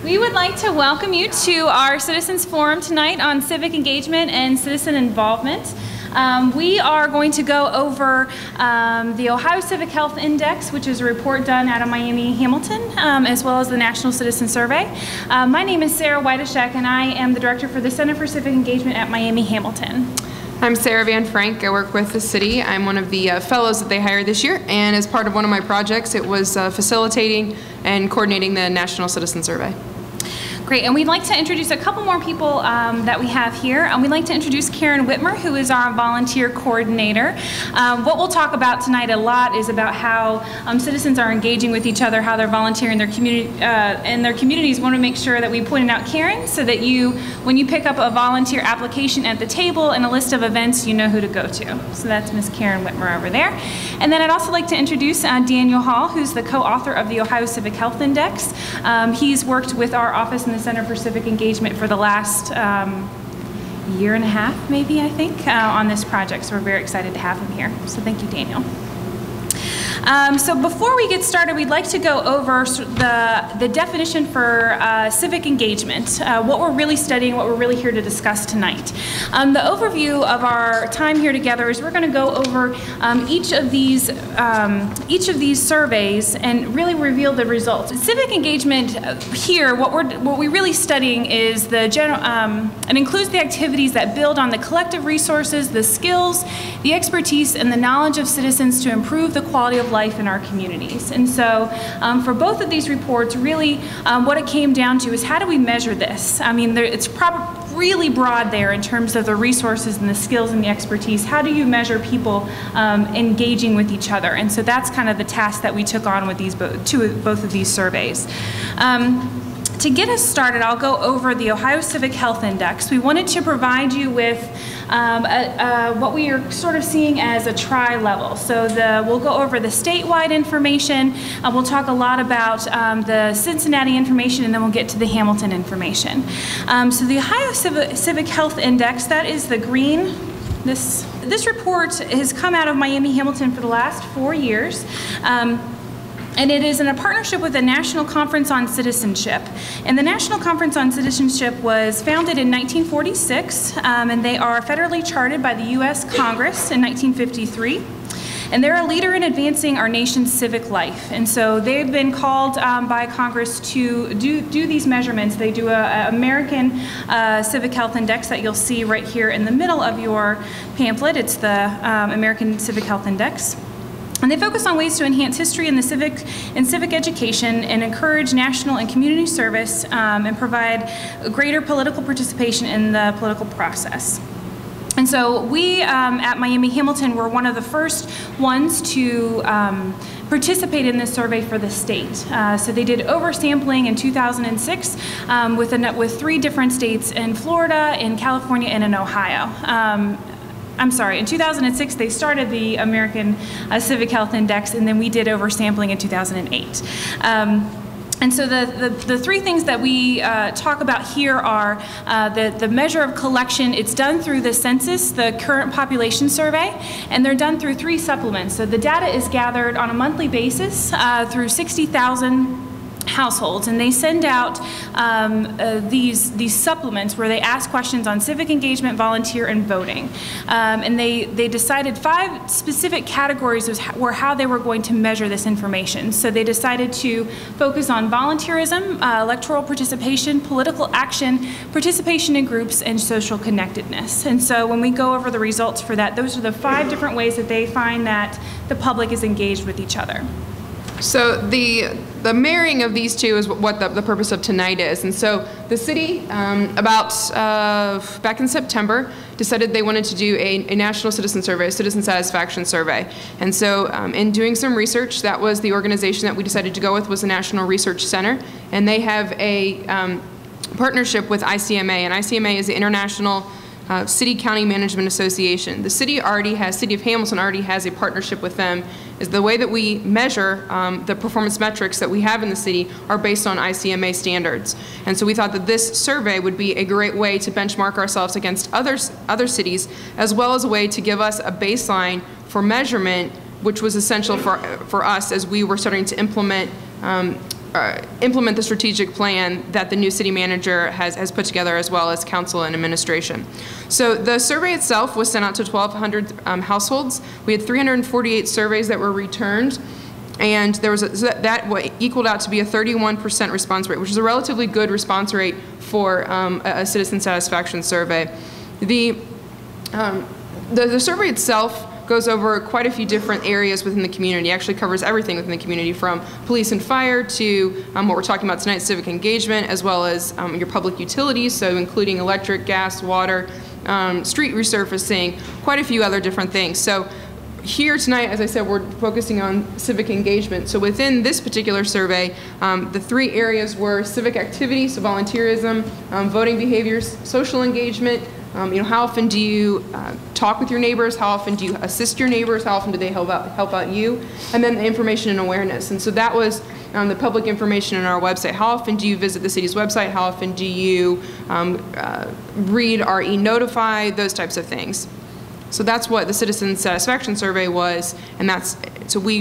We would like to welcome you to our Citizens Forum tonight on civic engagement and citizen involvement. We are going to go over the Ohio Civic Health Index, which is a report done out of Miami Hamilton, as well as the National Citizen Survey. My name is Sarah Whiteshek, and I am the director for the Center for Civic Engagement at Miami Hamilton. I'm Sarah Van Frank. I work with the city. I'm one of the fellows that they hired this year, and as part of one of my projects, it was facilitating and coordinating the National Citizen Survey. Great, and we'd like to introduce a couple more people that we have here. We'd like to introduce Karen Whitmer, who is our volunteer coordinator. What we'll talk about tonight a lot is about how citizens are engaging with each other, how they're volunteering their community, and their communities. Want to make sure that we pointed out Karen so that you, when you pick up a volunteer application at the table and a list of events, you know who to go to. So that's Miss Karen Whitmer over there. And then I'd also like to introduce Daniel Hall, who's the co-author of the Ohio Civic Health Index. He's worked with our office in the Center for Civic Engagement for the last year and a half, maybe, I think, on this project. So we're very excited to have him here. So thank you, Daniel. So before we get started, we'd like to go over the definition for civic engagement, what we're really studying, what we're really here to discuss tonight. The overview of our time here together is we're going to go over each of these surveys and really reveal the results. Civic engagement here, what we're really studying is the general, it includes the activities that build on the collective resources, the skills, the expertise, and the knowledge of citizens to improve the quality of life in our communities. And so for both of these reports, really what it came down to is how do we measure this? I mean, it's really broad there in terms of the resources and the skills and the expertise. How do you measure people engaging with each other? And so that's kind of the task that we took on with these both of these surveys. To get us started, I'll go over the Ohio Civic Health Index. We wanted to provide you with what we are sort of seeing as a tri-level. So we'll go over the statewide information, we'll talk a lot about the Cincinnati information, and then we'll get to the Hamilton information. So the Ohio Civic Health Index, that is the green. This report has come out of Miami Hamilton for the last 4 years. And it is in a partnership with the National Conference on Citizenship. And the National Conference on Citizenship was founded in 1946, and they are federally chartered by the U.S. Congress in 1953. And they're a leader in advancing our nation's civic life. And so they've been called by Congress to do these measurements. They do an American Civic Health Index that you'll see right here in the middle of your pamphlet. It's the American Civic Health Index. And they focus on ways to enhance history in the civic education and encourage national and community service and provide greater political participation in the political process. And so we at Miami Hamilton were one of the first ones to participate in this survey for the state. So they did oversampling in 2006 with 3 different states in Florida, in California, and in Ohio. I'm sorry, in 2006 they started the American Civic Health Index, and then we did oversampling in 2008. And so the 3 things that we talk about here are the measure of collection. It's done through the census, the current population survey, and they're done through 3 supplements. So the data is gathered on a monthly basis through 60,000 households, and they send out these supplements where they ask questions on civic engagement, volunteer, and voting. And they decided 5 specific categories were how they were going to measure this information. So they decided to focus on volunteerism, electoral participation, political action, participation in groups, and social connectedness. And so when we go over the results for that, those are the 5 different ways that they find that the public is engaged with each other. So the marrying of these two is what the purpose of tonight is. And so the city, back in September, decided they wanted to do a national citizen survey, a citizen satisfaction survey. And so in doing some research, that was the organization that we decided to go with, was the National Research Center. And they have a partnership with ICMA, and ICMA is the International City County Management Association. The city of Hamilton already has a partnership with them. Is the way that we measure the performance metrics that we have in the city are based on ICMA standards. And so we thought that this survey would be a great way to benchmark ourselves against other cities, as well as a way to give us a baseline for measurement, which was essential for us as we were starting to implement implement the strategic plan that the new city manager has put together, as well as council and administration. So the survey itself was sent out to 1,200 households. We had 348 surveys that were returned, and there was that equaled out to be a 31% response rate, which is a relatively good response rate for a citizen satisfaction survey. The survey itself goes over quite a few different areas within the community. It actually covers everything within the community, from police and fire to what we're talking about tonight, civic engagement, as well as your public utilities, so including electric, gas, water, street resurfacing, quite a few other different things. So here tonight, as I said, we're focusing on civic engagement. So within this particular survey, the 3 areas were civic activity, so volunteerism, voting behaviors, social engagement. How often do you talk with your neighbors? How often do you assist your neighbors? How often do they help out you? And then the information and awareness. And so that was the public information on our website. How often do you visit the city's website? How often do you read our e-notify? Those types of things. So that's what the citizen satisfaction survey was, and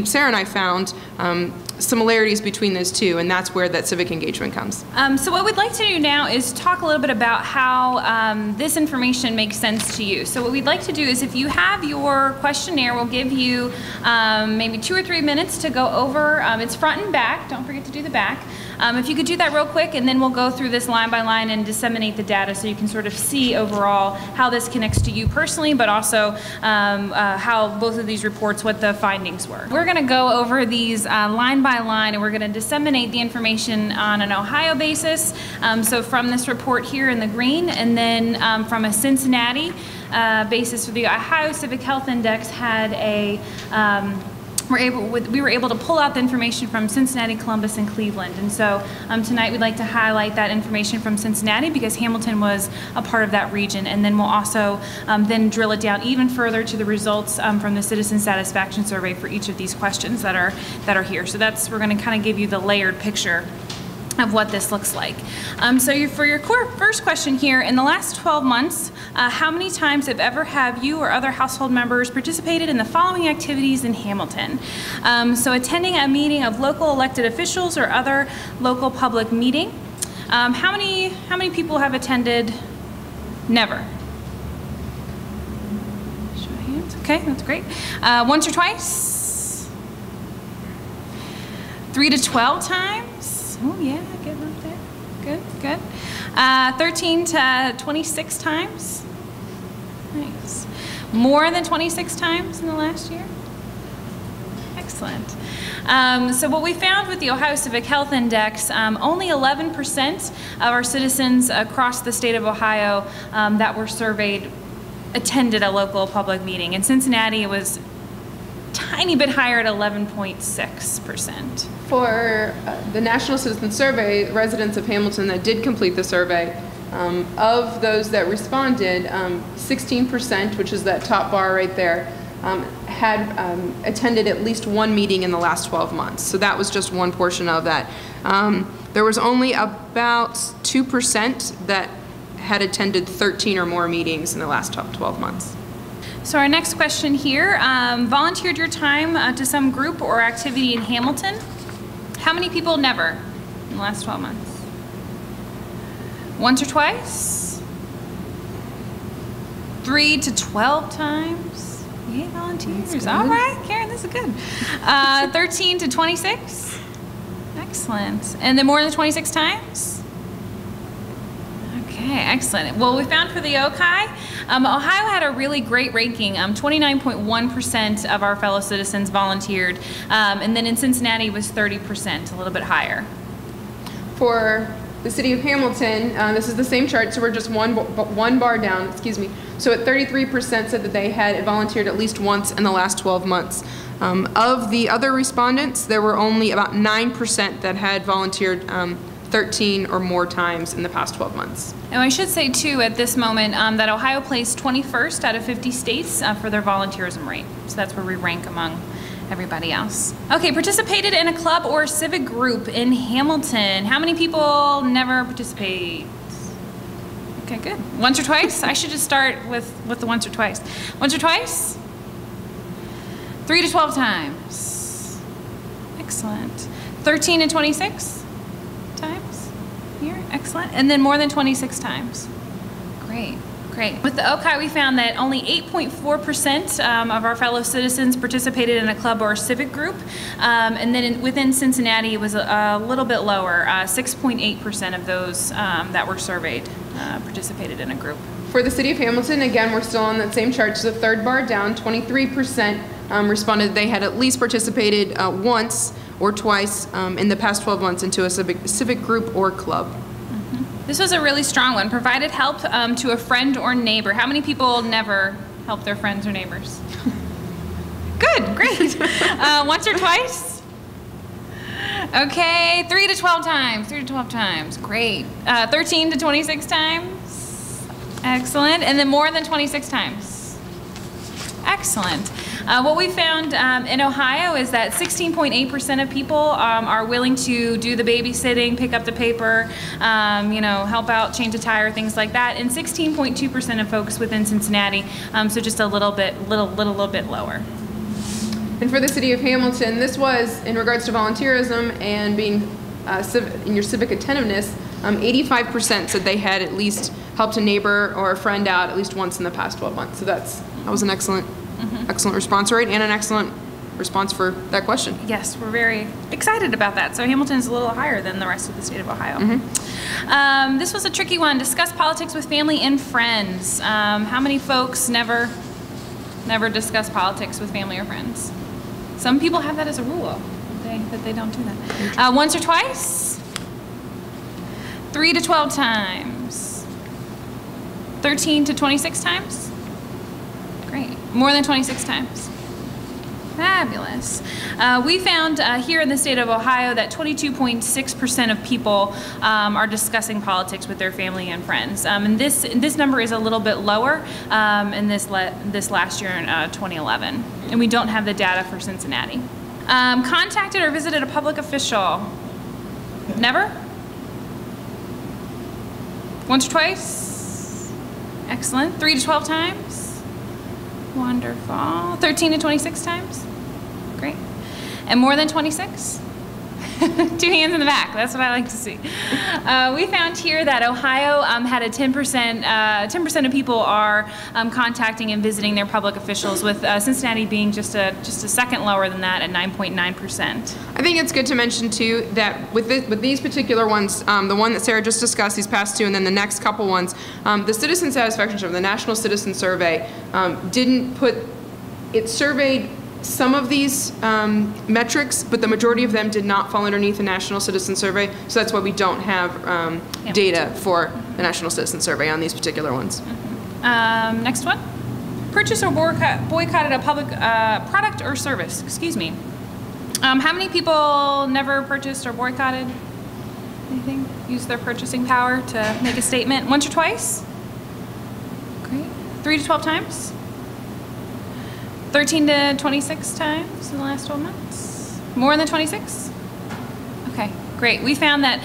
Sarah and I found similarities between those two, and that's where that civic engagement comes. So what we'd like to do now is talk a little bit about how this information makes sense to you. So what we'd like to do is, if you have your questionnaire, we'll give you maybe 2 or 3 minutes to go over. It's front and back. Don't forget to do the back. If you could do that real quick, and then we'll go through this line by line and disseminate the data so you can sort of see overall how this connects to you personally, but also how both of these reports, what the findings were. We're going to go over these line by line, and we're going to disseminate the information on an Ohio basis. So from this report here in the green, and then from a Cincinnati basis, for the Ohio Civic Health Index had a we were able to pull out the information from Cincinnati, Columbus, and Cleveland. And so tonight we'd like to highlight that information from Cincinnati, because Hamilton was a part of that region. And then we'll also then drill it down even further to the results from the citizen satisfaction survey for each of these questions that are here. So we're going to kind of give you the layered picture of what this looks like. So for your first question here, in the last 12 months, how many times have you or other household members participated in the following activities in Hamilton? So attending a meeting of local elected officials or other local public meeting. How many people have attended? Never. Show of hands. Okay, that's great. Once or twice? 3 to 12 times? Oh yeah, getting up there. Good, good. 13 to 26 times. Nice. More than 26 times in the last year? Excellent. So what we found with the Ohio Civic Health Index, only 11% of our citizens across the state of Ohio that were surveyed attended a local public meeting. In Cincinnati, it was tiny bit higher at 11.6%. For the National Citizen Survey, residents of Hamilton that did complete the survey, of those that responded, 16%, which is that top bar right there, had attended at least one meeting in the last 12 months. So that was just one portion of that. There was only about 2% that had attended 13 or more meetings in the last 12 months. So our next question here, volunteered your time to some group or activity in Hamilton? How many people never in the last 12 months? Once or twice? 3 to 12 times? Yay, volunteers. All right, Karen, this is good. 13 to 26? Excellent. And then more than 26 times? Okay, excellent. Well, we found for the OCI, Ohio had a really great ranking. 29.1% of our fellow citizens volunteered, and then in Cincinnati it was 30%, a little bit higher. For the city of Hamilton, this is the same chart, so we're just one bar down, excuse me. So at 33% said that they had volunteered at least once in the last 12 months. Of the other respondents, there were only about 9% that had volunteered 13 or more times in the past 12 months. And I should say too at this moment that Ohio placed 21st out of 50 states for their volunteerism rate. So that's where we rank among everybody else. Okay, participated in a club or civic group in Hamilton. How many people never participate? Okay, good. Once or twice? I should just start with the once or twice. Once or twice? 3 to 12 times. Excellent. 13 to 26? here, excellent. And then more than 26 times. Great, great. With the OCI, we found that only 8.4% of our fellow citizens participated in a club or a civic group. And then within Cincinnati, it was a little bit lower. 6.8% of those that were surveyed participated in a group. For the city of Hamilton, again, we're still on that same chart. So the third bar down, 23% responded they had at least participated once or twice in the past 12 months into a civic group or club. This was a really strong one. Provided help to a friend or neighbor. How many people never help their friends or neighbors? Good, great. Once or twice? Okay, 3 to 12 times. 3 to 12 times, great. 13 to 26 times. Excellent. And then more than 26 times. Excellent. What we found in Ohio is that 16.8% of people are willing to do the babysitting, pick up the paper, help out, change a tire, things like that, and 16.2% of folks within Cincinnati, so just a little bit lower. And for the city of Hamilton, this was in regards to volunteerism and being in your civic attentiveness. 85% said they had at least helped a neighbor or a friend out at least once in the past 12 months. So that was an excellent response rate and an excellent response for that question. Yes, we're very excited about that. So Hamilton's a little higher than the rest of the state of Ohio. This was a tricky one. Discuss politics with family and friends. How many folks never discuss politics with family or friends? Some people have that as a rule, that they don't do that. Once or twice? 3 to 12 times. 13 to 26 times? Great. More than 26 times. Fabulous. We found here in the state of Ohio that 22.6% of people are discussing politics with their family and friends. And this number is a little bit lower in this last year in 2011. And we don't have the data for Cincinnati. Contacted or visited a public official? Never? Once or twice? Excellent. 3 to 12 times? Wonderful. 13 to 26 times? Great. And more than 26? 2 hands in the back. That's what I like to see. We found here that Ohio had a 10% of people are contacting and visiting their public officials, with Cincinnati being just a second lower than that at 9.9%. I think it's good to mention too that with these particular ones, the one that Sarah just discussed, these past two, and then the next couple ones, the Citizen Satisfaction Survey, the National Citizen Survey, it surveyed some of these metrics, but the majority of them did not fall underneath the National Citizen Survey, so that's why we don't have data for the National Citizen Survey on these particular ones. Next one. Purchase or boycotted a public product or service, excuse me. How many people never purchased or boycotted anything? Use their purchasing power to make a statement? Once or twice? Great. 3 to 12 times? 13 to 26 times in the last 12 months? More than 26? Okay, great. We found that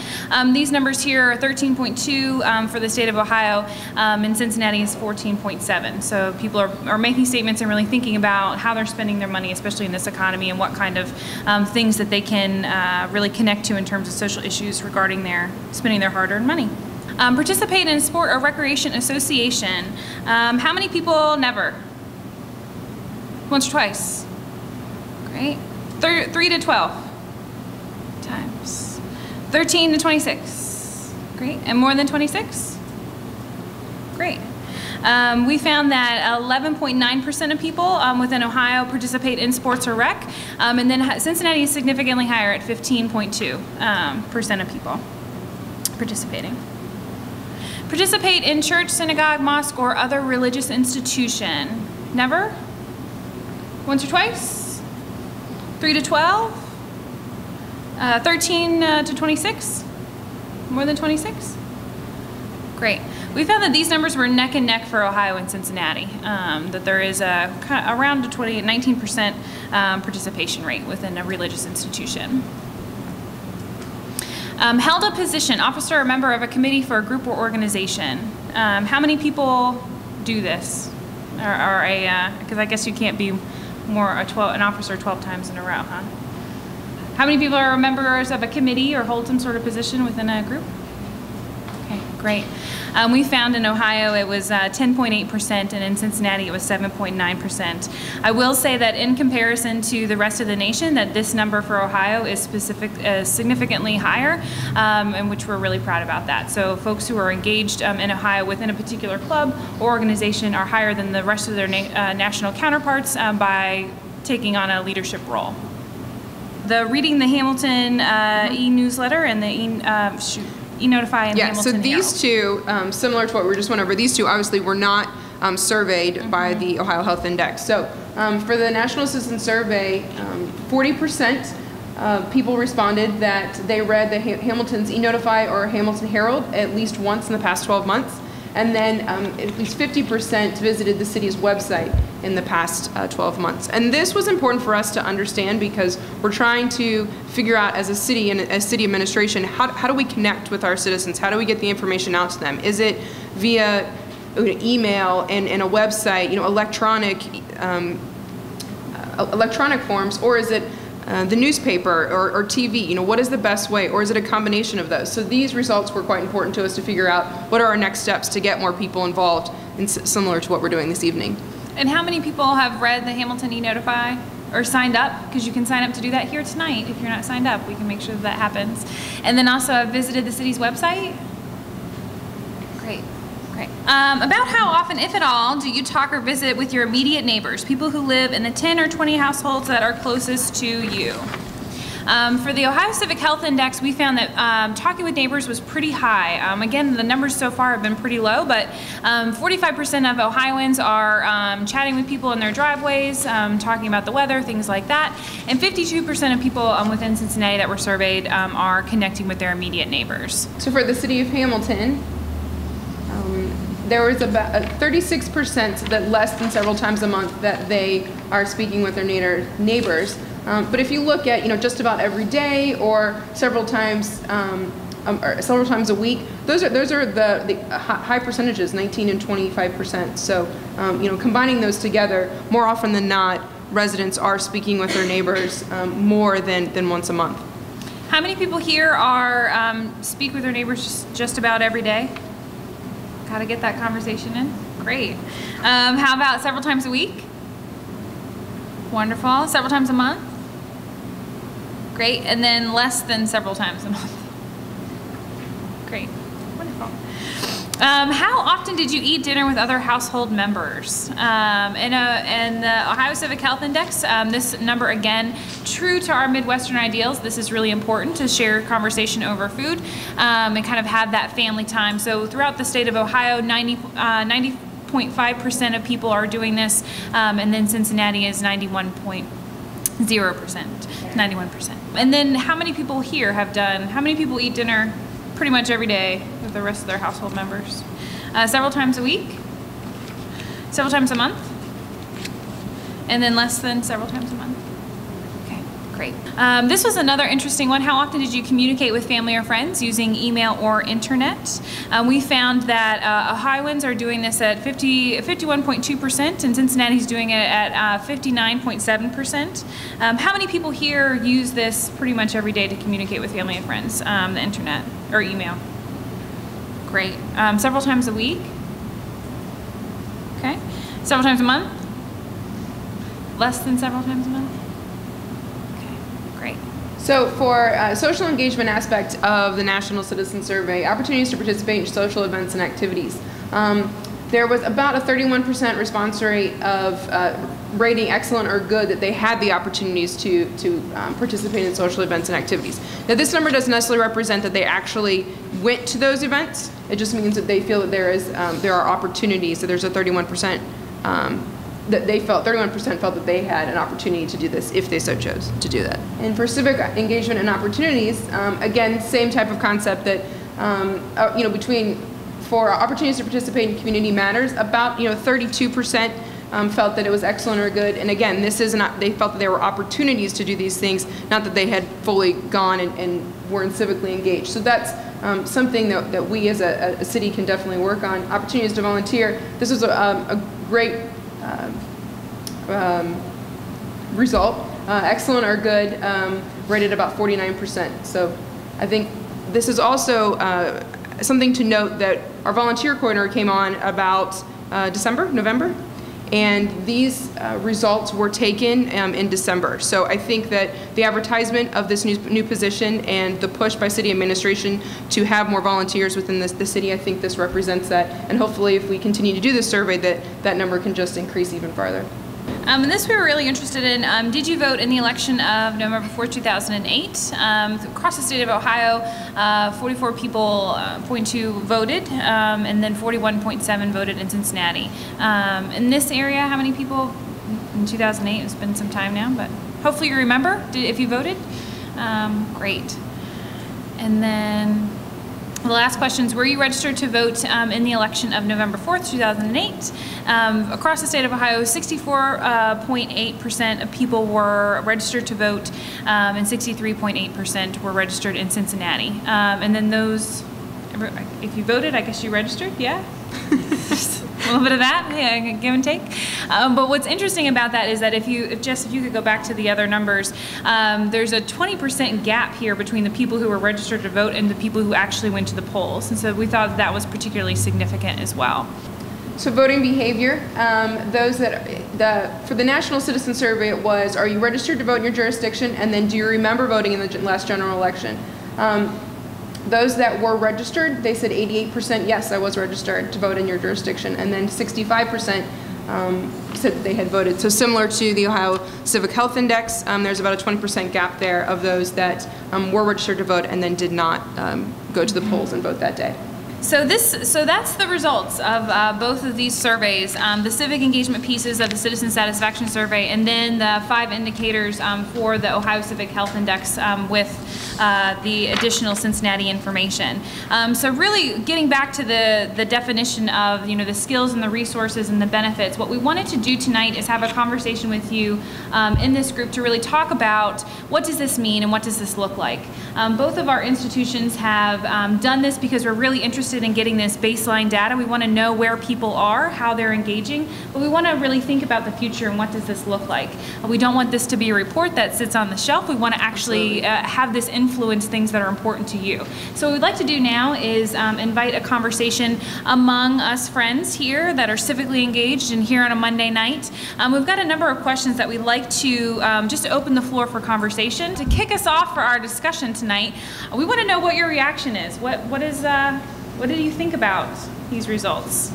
these numbers here are 13.2 for the state of Ohio, and Cincinnati is 14.7. So people are making statements and really thinking about how they're spending their money, especially in this economy, and what kind of things that they can really connect to in terms of social issues regarding spending their hard-earned money. Participate in a sport or recreation association. How many people never? Once or twice? Great. 3 to 12 times. 13 to 26. Great. And more than 26? Great. We found that 11.9% of people within Ohio participate in sports or rec, and then Cincinnati is significantly higher at 15.2% of people participating. Participate in church, synagogue, mosque, or other religious institution. Never? Once or twice? 3 to 12? 13 to 26? More than 26? Great. We found that these numbers were neck and neck for Ohio and Cincinnati, that there is around a 19% participation rate within a religious institution. Held a position, officer or member of a committee for a group or organization. How many people do this? Because I guess you can't be an officer 12 times in a row, huh? How many people are members of a committee or hold some sort of position within a group? Okay, great. We found in Ohio it was 10.8%, and in Cincinnati it was 7.9%. I will say that in comparison to the rest of the nation, that this number for Ohio is significantly higher, and which we're really proud about that. So folks who are engaged in Ohio within a particular club or organization are higher than the rest of their national counterparts by taking on a leadership role. The Reading the Hamilton e-newsletter and the e-Notify and Hamilton so these two, similar to what we just went over, these two obviously were not surveyed by the Ohio Health Index. So for the National Citizen Survey, 40% people responded that they read the Hamilton's e-Notify or Hamilton Herald at least once in the past 12 months. And then at least 50% visited the city's website in the past 12 months. And this was important for us to understand because we're trying to figure out as a city and as city administration, how do we connect with our citizens? How do we get the information out to them? Is it via email and a website, electronic forms, or is it the newspaper or TV? What is the best way, or is it a combination of those? So these results were quite important to us to figure out what are our next steps to get more people involved, and similar to what we're doing this evening. And how many people have read the Hamilton e-Notify or signed up? Because you can sign up to do that here tonight. If you're not signed up, we can make sure that happens. And then also have visited the city's website? Great. Great. About how often, if at all, do you talk or visit with your immediate neighbors, people who live in the 10 or 20 households that are closest to you? For the Ohio Civic Health Index, we found that talking with neighbors was pretty high. Again, the numbers so far have been pretty low, but 45% of Ohioans are chatting with people in their driveways, talking about the weather, things like that. And 52% of people within Cincinnati that were surveyed are connecting with their immediate neighbors. So for the city of Hamilton, there was about 36% that less than several times a month that they are speaking with their neighbors. But if you look at just about every day or several times a week, those are the high percentages, 19 and 25%. So combining those together, more often than not, residents are speaking with their neighbors more than once a month. How many people here are speak with their neighbors just about every day? Got to get that conversation in. Great. How about several times a week? Wonderful. Several times a month? Great. And then less than several times a month? Great. Wonderful. How often did you eat dinner with other household members? In the Ohio Civic Health Index, this number, again, true to our Midwestern ideals, this is really important to share conversation over food and kind of have that family time. So throughout the state of Ohio, 90.5% of people are doing this, and then Cincinnati is 91%, 91%. And then how many people here how many people eat dinner pretty much every day with the rest of their household members? Several times a week? Several times a month? And then less than several times a month? Okay, great. This was another interesting one. How often did you communicate with family or friends using email or internet? We found that Ohioans are doing this at 51.2%, and Cincinnati's doing it at 59.7%. How many people here use this pretty much every day to communicate with family and friends, the internet or email? Great. Several times a week? Okay. Several times a month? Less than several times a month? Okay, great. So for social engagement aspect of the National Citizen Survey, opportunities to participate in social events and activities. There was about a 31% response rate of rating excellent or good that they had the opportunities to participate in social events and activities. Now this number doesn't necessarily represent that they actually went to those events. It just means that they feel that there are opportunities, that there's a 31% that they felt, 31% felt that they had an opportunity to do this if they so chose to do that. And for civic engagement and opportunities, again, same type of concept that, for opportunities to participate in community matters, about 32% felt that it was excellent or good. And again, this is not, they felt that there were opportunities to do these things, not that they had fully gone and weren't civically engaged. So that's something that we as a city can definitely work on. Opportunities to volunteer. This was a great result. Excellent or good, rated about 49%. So I think this is also something to note that our volunteer coordinator came on about November, and these results were taken in December. So I think that the advertisement of this new position and the push by city administration to have more volunteers within the city, I think this represents that. And hopefully if we continue to do this survey, that number can just increase even farther. And this we were really interested in. Did you vote in the election of November 4, 2008? Across the state of Ohio, 44 people, 0.2 voted, and then 41.7 voted in Cincinnati. In this area, how many people in 2008? It's been some time now, but hopefully you remember if you voted. Great. And then the last questions, were you registered to vote in the election of November 4th, 2008? Across the state of Ohio, 64.8% of people were registered to vote, and 63.8% were registered in Cincinnati. And then those, if you voted, I guess you registered, yeah? A little bit of that, yeah, give and take. But what's interesting about that is that if Jess, if you could go back to the other numbers, there's a 20% gap here between the people who were registered to vote and the people who actually went to the polls. And so we thought that was particularly significant as well. So voting behavior, for the National Citizen Survey, it was, are you registered to vote in your jurisdiction, and then do you remember voting in the last general election? Those that were registered, they said 88%, yes, I was registered to vote in your jurisdiction, and then 65% said they had voted. So similar to the Ohio Civic Health Index, there's about a 20% gap there of those that were registered to vote and then did not go to the polls and vote that day. So that's the results of both of these surveys, the civic engagement pieces of the Citizen Satisfaction Survey, and then the 5 indicators for the Ohio Civic Health Index with the additional Cincinnati information. So really getting back to the definition of the skills and the resources and the benefits, what we wanted to do tonight is have a conversation with you in this group to really talk about what does this mean and what does this look like. Both of our institutions have done this because we're really interested in getting this baseline data. We want to know where people are, how they're engaging, but we want to really think about the future and what does this look like. We don't want this to be a report that sits on the shelf. We want to actually have this influence things that are important to you. So what we'd like to do now is invite a conversation among us friends here that are civically engaged and here on a Monday night. We've got a number of questions that we'd like to just open the floor for conversation. To kick us off for our discussion tonight, we want to know what your reaction is. What do you think about these results?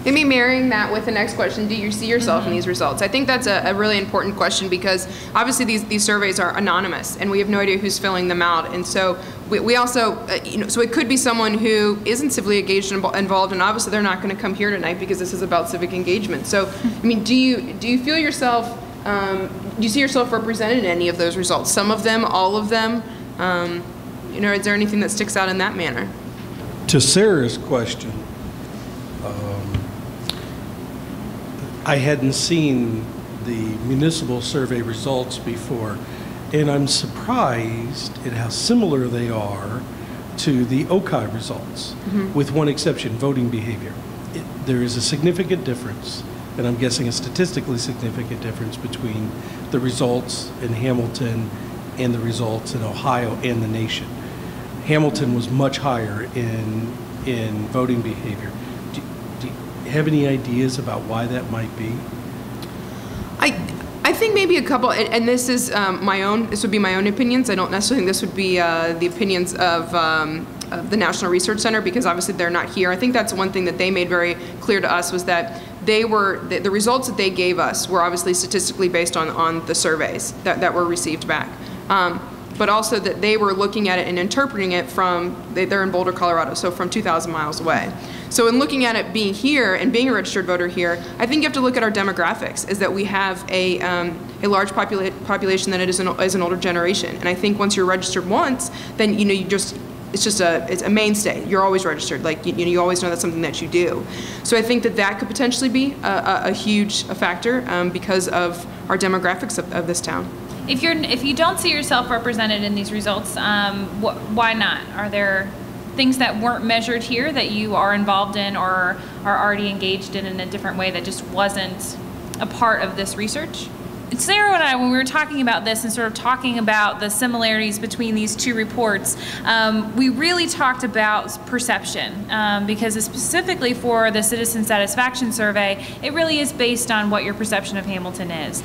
Maybe marrying that with the next question, do you see yourself in these results? I think that's a really important question because obviously these surveys are anonymous and we have no idea who's filling them out. And so we also, so it could be someone who isn't civilly engaged and involved, and obviously they're not going to come here tonight because this is about civic engagement. So, I mean, do you feel yourself, do you see yourself represented in any of those results? Some of them, all of them? Is there anything that sticks out in that manner? To Sarah's question, I hadn't seen the municipal survey results before, and I'm surprised at how similar they are to the OCI results, with one exception, voting behavior. There is a significant difference, and I'm guessing a statistically significant difference between the results in Hamilton and the results in Ohio and the nation. Hamilton was much higher in voting behavior. Do you have any ideas about why that might be? I think maybe a couple, and this is this would be my own opinions. I don't necessarily think this would be the opinions of the National Research Center because obviously they're not here. I think that's one thing that they made very clear to us was that the results that they gave us were obviously statistically based on the surveys that were received back. But also that they were looking at it and interpreting it from, they're in Boulder, Colorado, so from 2,000 miles away. So in looking at it being here and being a registered voter here, I think you have to look at our demographics, is that we have a large population that is an older generation. And I think once you're registered once, then it's a mainstay. You're always registered. Like you always know that's something that you do. So I think that could potentially be a huge factor because of our demographics of this town. If you don't see yourself represented in these results, why not? Are there things that weren't measured here that you are involved in or are already engaged in a different way that just wasn't a part of this research? Sarah and I, when we were talking about this and sort of talking about the similarities between these two reports, we really talked about perception, because specifically for the Citizen Satisfaction Survey, it really is based on what your perception of Hamilton is.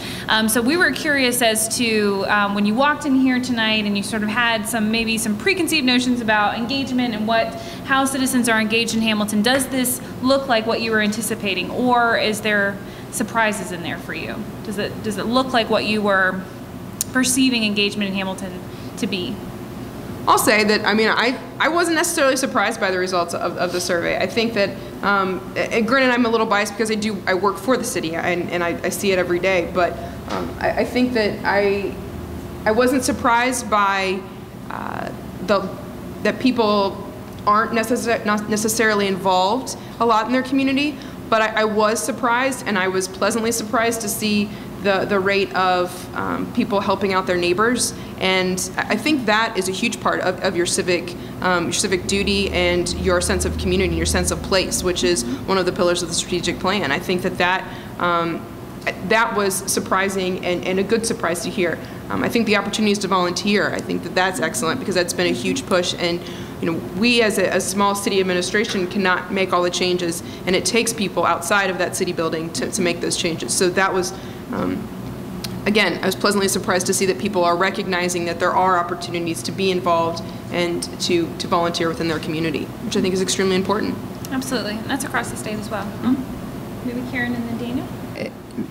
So we were curious as to when you walked in here tonight and you sort of had maybe some preconceived notions about engagement and how citizens are engaged in Hamilton, does this look like what you were anticipating, or is there surprises in there for you? Does it look like what you were perceiving engagement in Hamilton to be? I'll say that, I mean, I wasn't necessarily surprised by the results of the survey. I think that, granted, I'm a little biased because I work for the city and I see it every day, but I think that I wasn't surprised by that people aren't not necessarily involved a lot in their community. But I was surprised, and I was pleasantly surprised to see the rate of people helping out their neighbors. And I think that is a huge part of your civic duty and your sense of community, your sense of place, which is one of the pillars of the strategic plan. I think that was surprising and a good surprise to hear. I think the opportunities to volunteer, I think that's excellent, because that's been a huge push. And we as a small city administration cannot make all the changes, and it takes people outside of that city building to make those changes. So that was, again, I was pleasantly surprised to see that people are recognizing that there are opportunities to be involved and to volunteer within their community, which I think is extremely important. Absolutely, and that's across the state as well. Maybe Karen and then Daniel?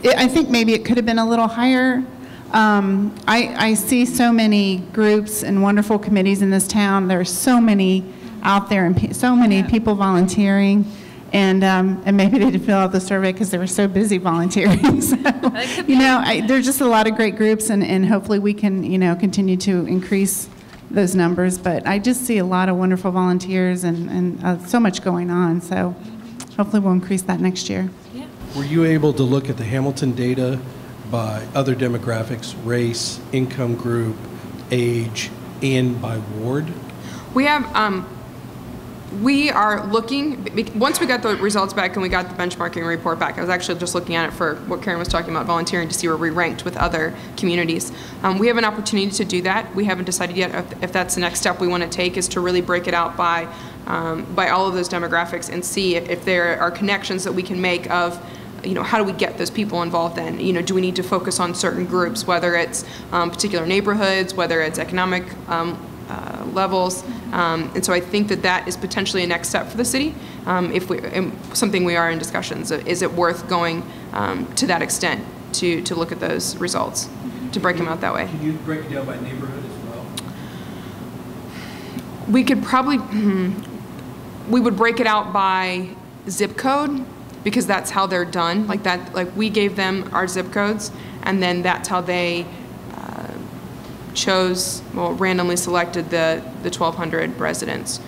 I think maybe it could have been a little higher. I see so many groups and wonderful committees in this town. There's so many out there and so many people volunteering, and maybe they didn't fill out the survey because they were so busy volunteering. So, there's just a lot of great groups, and hopefully we can, continue to increase those numbers. But I just see a lot of wonderful volunteers and so much going on. So hopefully we'll increase that next year. Yeah. Were you able to look at the Hamilton data by other demographics, race, income group, age, and by ward? We have, we are looking, once we got the results back and we got the benchmarking report back, I was actually just looking at it for what Karen was talking about, volunteering, to see where we ranked with other communities. We have an opportunity to do that. We haven't decided yet if that's the next step we want to take, is to really break it out by all of those demographics and see if there are connections that we can make of, how do we get those people involved then? Do we need to focus on certain groups, whether it's particular neighborhoods, whether it's economic levels? And so I think that is potentially a next step for the city. Something we are in discussions. Is it worth going to that extent to look at those results, to break them out that way? Can you break it down by neighborhood as well? We could probably, we would break it out by zip code, because that's how they're done. Like we gave them our zip codes, and then that's how they randomly selected the 1,200 residents.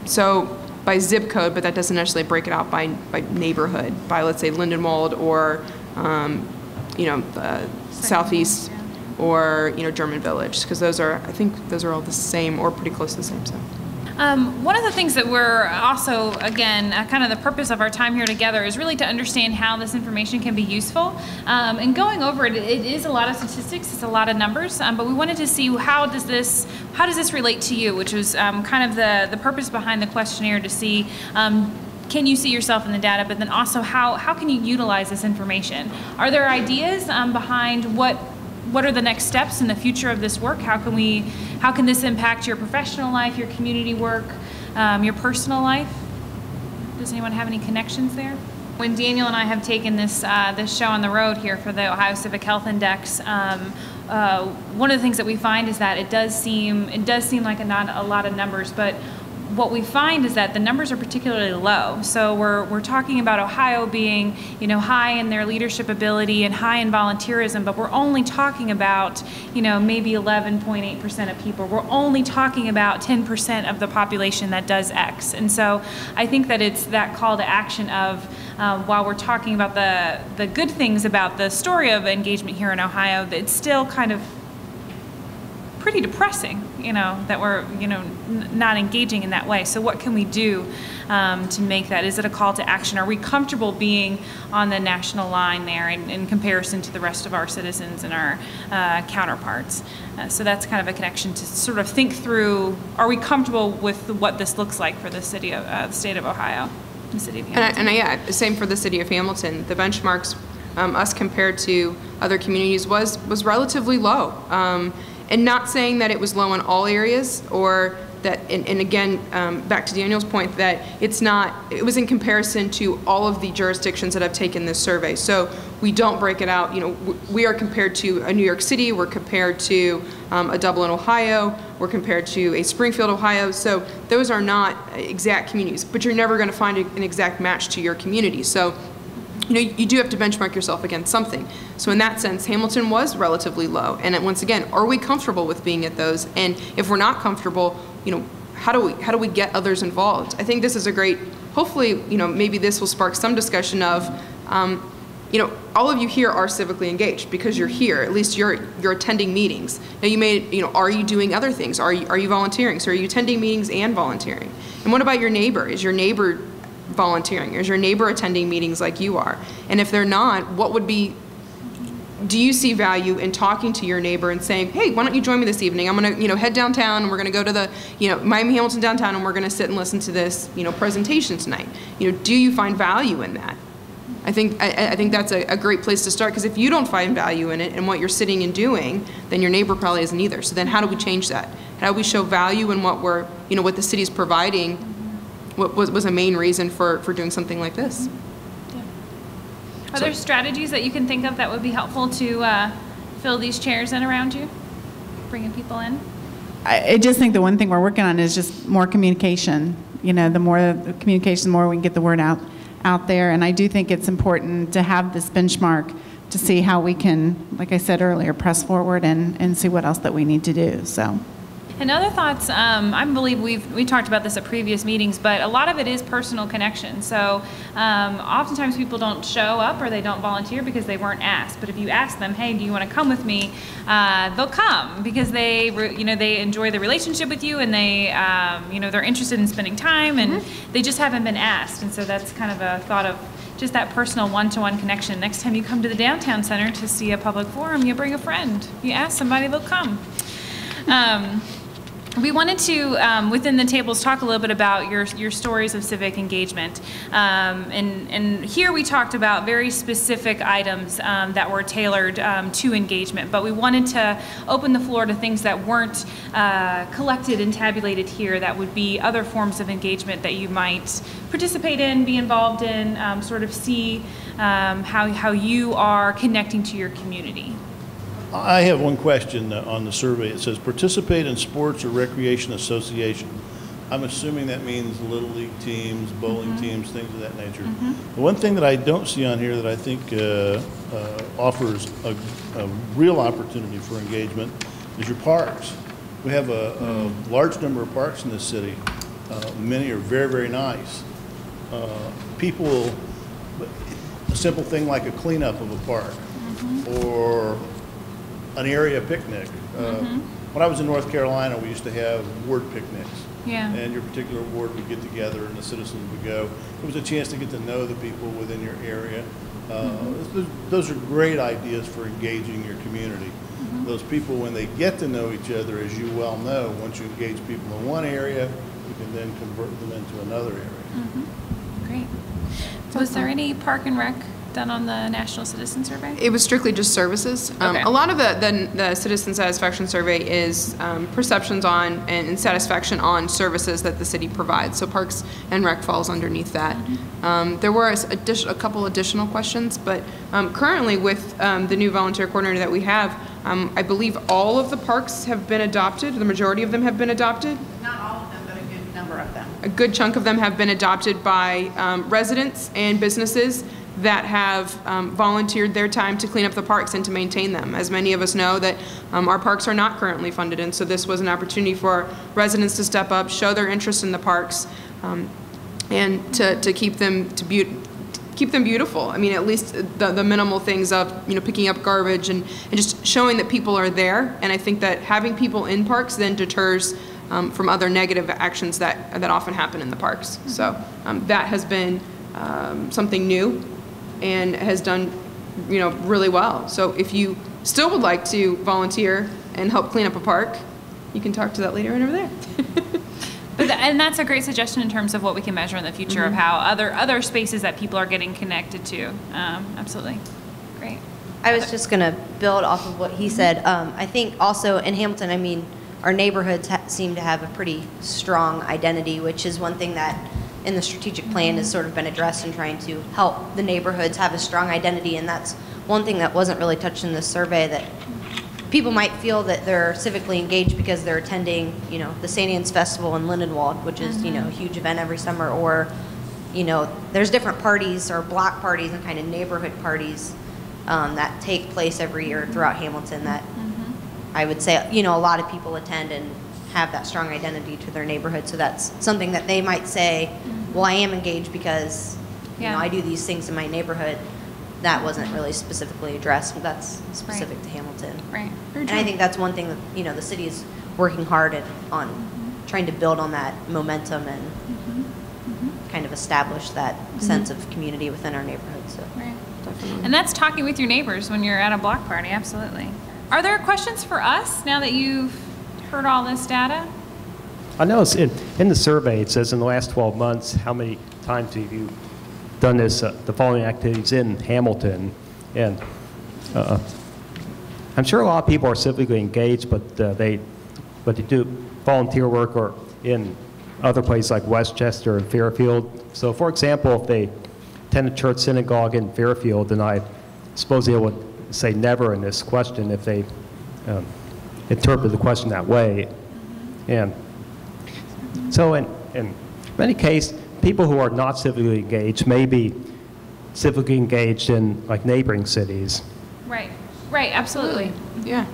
So by zip code, but that doesn't necessarily break it out by neighborhood, by, let's say, Lindenwold or Southeast or German Village, because I think those are all the same or pretty close to the same. So. One of the things that we're also, again, kind of the purpose of our time here together is really to understand how this information can be useful. And going over it, it is a lot of statistics, it's a lot of numbers, but we wanted to see how does this relate to you, which was kind of the purpose behind the questionnaire, to see can you see yourself in the data, but then also how can you utilize this information? Are there ideas behind what are the next steps in the future of this work? How can this impact your professional life, your community work, your personal life? Does anyone have any connections there? When Daniel and I have taken this show on the road here for the Ohio Civic Health Index, one of the things that we find is that it does seem like not a lot of numbers, but what we find is that the numbers are particularly low. So we're talking about Ohio being, high in their leadership ability and high in volunteerism, but we're only talking about, maybe 11.8% of people. We're only talking about 10% of the population that does X. And so I think that it's that call to action of, while we're talking about the good things about the story of engagement here in Ohio, it's still kind of pretty depressing. that we're, not engaging in that way. So what can we do to make that? Is it a call to action? Are we comfortable being on the national line there in comparison to the rest of our citizens and our counterparts? So that's kind of a connection to sort of think through, are we comfortable with what this looks like for the state of Ohio, the city of Hamilton? And same for the city of Hamilton. The benchmarks, us compared to other communities, was relatively low. And not saying that it was low in all areas, or that, and again, back to Daniel's point, that it was in comparison to all of the jurisdictions that have taken this survey. So we don't break it out. We are compared to a New York City, we're compared to a Dublin, Ohio, we're compared to a Springfield, Ohio. So those are not exact communities, but you're never going to find an exact match to your community. So you do have to benchmark yourself against something. So in that sense, Hamilton was relatively low. And once again, are we comfortable with being at those? And if we're not comfortable, how do we get others involved? I think this is a great, hopefully, maybe this will spark some discussion of, all of you here are civically engaged because you're here. At least you're attending meetings. Now are you doing other things? Are you volunteering? So are you attending meetings and volunteering? And what about your neighbor? Is your neighbor volunteering? Is your neighbor attending meetings like you are? And if they're not, do you see value in talking to your neighbor and saying, hey, why don't you join me this evening? I'm going to, head downtown and we're going to go to the, Miami Hamilton downtown and we're going to sit and listen to this, presentation tonight. Do you find value in that? I think that's a great place to start, because if you don't find value in it and what you're sitting and doing, then your neighbor probably isn't either. So then how do we change that? How do we show value in what what the city's providing? What was a main reason for doing something like this? Yeah. Are there strategies that you can think of that would be helpful to fill these chairs in around you, bringing people in? I just think the one thing we're working on is just more communication. The more communication, the more we can get the word out there. And I do think it's important to have this benchmark to see how we can, like I said earlier, press forward and see what else that we need to do. So. And other thoughts, I believe we talked about this at previous meetings, but a lot of it is personal connection. So oftentimes people don't show up or they don't volunteer because they weren't asked. But if you ask them, hey, do you want to come with me? They'll come because they enjoy the relationship with you, and they're interested in spending time, and they just haven't been asked. And so that's kind of a thought of just that personal one-to-one connection. Next time you come to the downtown center to see a public forum, you bring a friend. You ask somebody, they'll come. We wanted to, within the tables, talk a little bit about your stories of civic engagement. And here we talked about very specific items that were tailored to engagement, but we wanted to open the floor to things that weren't collected and tabulated here, that would be other forms of engagement that you might participate in, be involved in, sort of see how you are connecting to your community. I have one question on the survey. It says participate in sports or recreation association. I'm assuming that means little league teams, bowling teams, things of that nature. The one thing that I don't see on here that I think offers a real opportunity for engagement is your parks. We have a large number of parks in this city. Many are very, very nice. People, a simple thing like a cleanup of a park or an area picnic. When I was in North Carolina, we used to have ward picnics. Yeah. And your particular ward would get together and the citizens would go. It was a chance to get to know the people within your area. Those are great ideas for engaging your community. Those people, when they get to know each other, as you well know, once you engage people in one area, you can then convert them into another area. Great. Was there any park and rec done on the National Citizen Survey? It was strictly just services. Okay. A lot of the citizen satisfaction survey is perceptions on and satisfaction on services that the city provides. So Parks and Rec falls underneath that. There were a couple additional questions, but currently with the new volunteer coordinator that we have, I believe all of the parks have been adopted. The majority of them have been adopted. Not all of them, but a good number of them. A good chunk of them have been adopted by residents and businesses that have volunteered their time to clean up the parks and to maintain them. As many of us know that our parks are not currently funded, and so this was an opportunity for residents to step up, show their interest in the parks, and to keep them keep them beautiful. I mean, at least the minimal things of, picking up garbage and just showing that people are there. And I think that having people in parks then deters from other negative actions that often happen in the parks. So that has been something new and has done, really well. So if you still would like to volunteer and help clean up a park, you can talk to that lady right over there. And that's a great suggestion in terms of what we can measure in the future of how other spaces that people are getting connected to. Absolutely. Great. I was just going to build off of what he said. I think also in Hamilton, I mean, our neighborhoods seem to have a pretty strong identity, which is one thing that in the strategic plan has sort of been addressed in trying to help the neighborhoods have a strong identity. And that's one thing that wasn't really touched in this survey, that people might feel that they're civically engaged because they're attending, the St. Anne's Festival in Lindenwold, which is, a huge event every summer, or, there's different parties or block parties and kind of neighborhood parties that take place every year throughout Hamilton that I would say, a lot of people attend and have that strong identity to their neighborhood. So that's something that they might say, well, I am engaged because, I do these things in my neighborhood. That wasn't really specifically addressed, but that's specific to Hamilton. Right. And I think that's one thing that, the city is working hard on trying to build on that momentum and kind of establish that sense of community within our neighborhood. So Right. And that's talking with your neighbors when you're at a block party, absolutely. Are there questions for us now that you've heard all this data? I know in the survey, it says in the last 12 months, how many times have you done this, the following activities in Hamilton? And I'm sure a lot of people are civically engaged, but they do volunteer work or in other places like Westchester and Fairfield. So for example, if they attend a church synagogue in Fairfield, then I suppose they would say never in this question if they interpret the question that way. And so in many cases, people who are not civically engaged may be civically engaged in like neighboring cities. Right. Right. Absolutely. Yeah.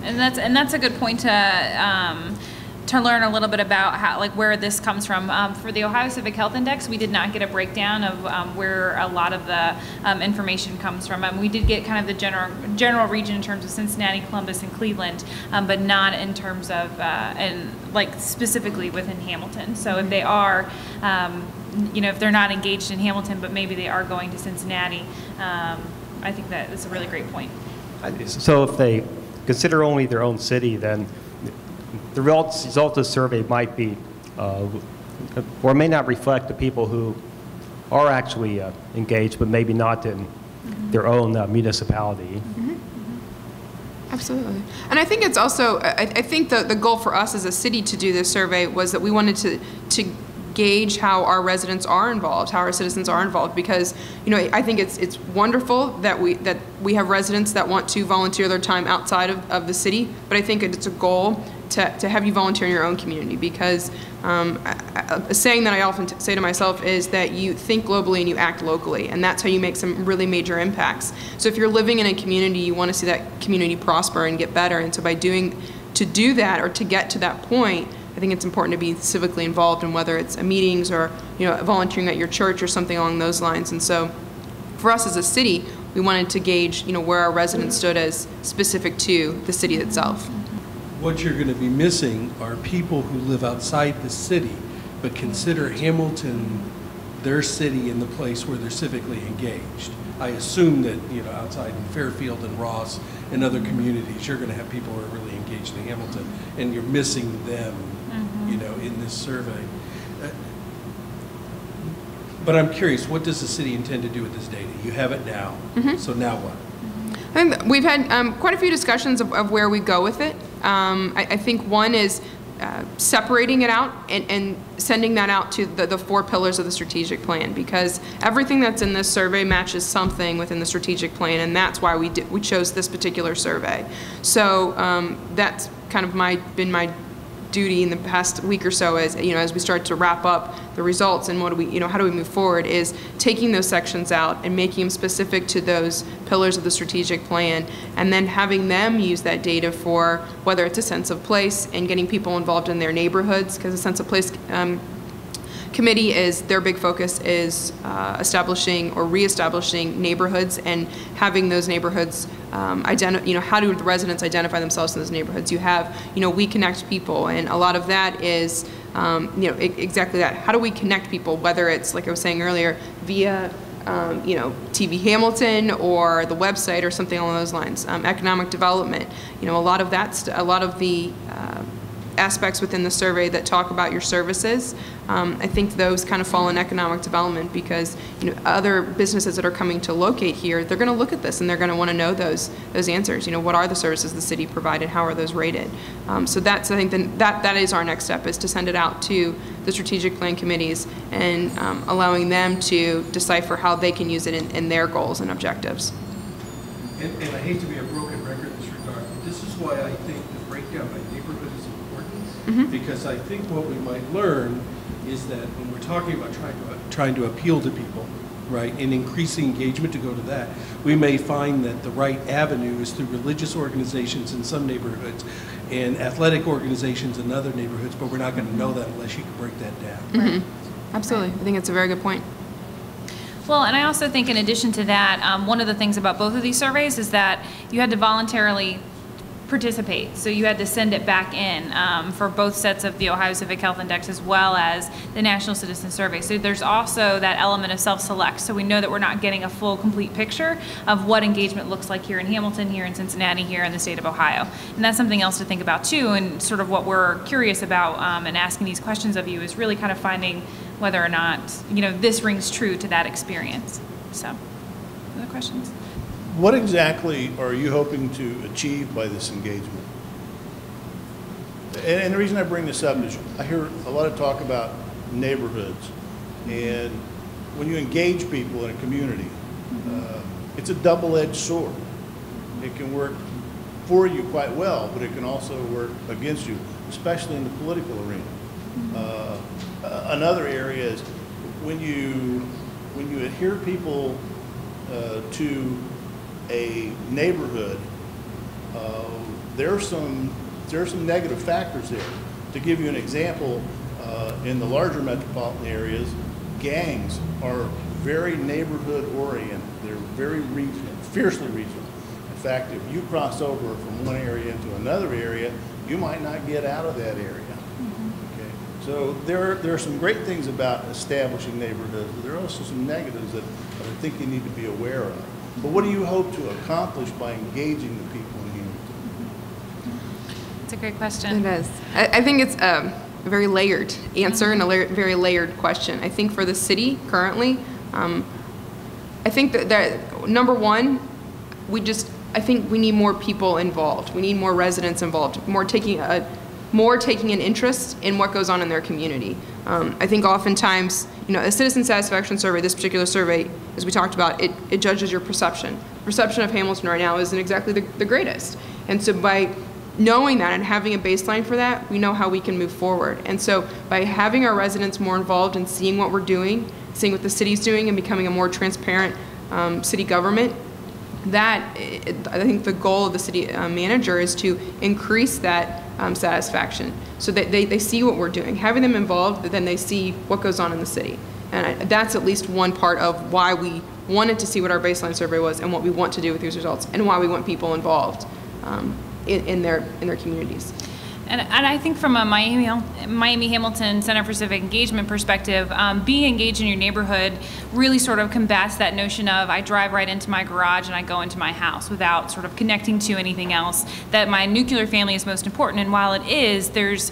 And that's a good point to learn a little bit about how, like, where this comes from. For the Ohio Civic Health Index, we did not get a breakdown of where a lot of the information comes from. We did get kind of the general region in terms of Cincinnati, Columbus, and Cleveland, but not in terms of and like specifically within Hamilton. So if they are, if they're not engaged in Hamilton, but maybe they are going to Cincinnati, I think that is a really great point. So if they consider only their own city, then the result of the survey might be, or may not reflect the people who are actually engaged, but maybe not in their own municipality. Absolutely. And I think it's also, I think the goal for us as a city to do this survey was that we wanted to gauge how our residents are involved, how our citizens are involved, because I think it's wonderful that we have residents that want to volunteer their time outside of the city, but I think it's a goal to have you volunteer in your own community, because a saying that I often say to myself is that you think globally and you act locally, and that's how you make some really major impacts. So if you're living in a community, you want to see that community prosper and get better, and so to do that or to get to that point, I think it's important to be civically involved in whether it's meetings or volunteering at your church or something along those lines. And so for us as a city, we wanted to gauge where our residents stood as specific to the city itself. What you're going to be missing are people who live outside the city but consider Hamilton their city and the place where they're civically engaged. I assume that outside in Fairfield and Ross and other communities, you're going to have people who are really engaged in Hamilton, and you're missing them in this survey. But I'm curious, what does the city intend to do with this data? You have it now, so now what? I think we've had quite a few discussions of where we go with it. I think one is separating it out and sending that out to the 4 pillars of the strategic plan, because everything that's in this survey matches something within the strategic plan, and that's why we chose this particular survey. So that's kind of been my duty in the past week or so, as we start to wrap up the results and how do we move forward, is taking those sections out and making them specific to those pillars of the strategic plan, and then having them use that data for whether it's a sense of place and getting people involved in their neighborhoods, because a sense of place committee is, their big focus is establishing or reestablishing neighborhoods and having those neighborhoods how do the residents identify themselves in those neighborhoods? You have, we connect people, and a lot of that is, exactly that. How do we connect people, whether it's, like I was saying earlier, via TV Hamilton or the website or something along those lines. Economic development, a lot of the aspects within the survey that talk about your services, I think those kind of fall in economic development because other businesses that are coming to locate here, they're going to look at this and they're going to want to know those answers. What are the services the city provided? How are those rated? So that's, I think, that is our next step, is to send it out to the strategic plan committees and allowing them to decipher how they can use it in their goals and objectives. And I hate to be a broken record in this regard, but this is why I think the breakdown by neighborhood is important, because I think what we might learn is that when we're talking about trying to appeal to people, right, and increasing engagement to go to that, we may find that the right avenue is through religious organizations in some neighborhoods and athletic organizations in other neighborhoods, but we're not going to know that unless you can break that down. Absolutely. I think it's a very good point. Well, and I also think in addition to that, one of the things about both of these surveys is that you had to voluntarily participate. So you had to send it back in for both sets of the Ohio Civic Health Index as well as the National Citizen Survey. So there's also that element of self-select. So we know that we're not getting a full, complete picture of what engagement looks like here in Hamilton, here in Cincinnati, here in the state of Ohio. And that's something else to think about too, and sort of what we're curious about and asking these questions of you is really kind of finding whether or not, this rings true to that experience. So, other questions? What exactly are you hoping to achieve by this engagement? And the reason I bring this up is I hear a lot of talk about neighborhoods, and when you engage people in a community, it's a double-edged sword. It can work for you quite well, but it can also work against you, especially in the political arena. Another area is when you adhere people to a neighborhood, there are some negative factors there. To give you an example, in the larger metropolitan areas, gangs are very neighborhood oriented. They're very regional, fiercely regional. In fact, if you cross over from one area into another area, you might not get out of that area. Okay? So there are some great things about establishing neighborhoods, but there are also some negatives that I think you need to be aware of. But what do you hope to accomplish by engaging the people in Hamilton? It's a great question. It is. I think it's a very layered answer and a very layered question. I think for the city currently, I think that number one, I think we need more people involved. We need more residents involved, more taking an interest in what goes on in their community. I think oftentimes, a citizen satisfaction survey, this particular survey, as we talked about, it judges your perception. Perception of Hamilton right now isn't exactly the greatest. And so by knowing that and having a baseline for that, we know how we can move forward. And so by having our residents more involved and seeing what we're doing, seeing what the city's doing and becoming a more transparent city government, I think the goal of the city manager is to increase that satisfaction so that they see what we're doing. Having them involved, then they see what goes on in the city. And that's at least one part of why we wanted to see what our baseline survey was and what we want to do with these results and why we want people involved in their communities. And I think from a Miami Hamilton Center for Civic Engagement perspective, being engaged in your neighborhood really sort of combats that notion of I drive right into my garage and I go into my house without sort of connecting to anything else, that my nuclear family is most important. And while it is, there's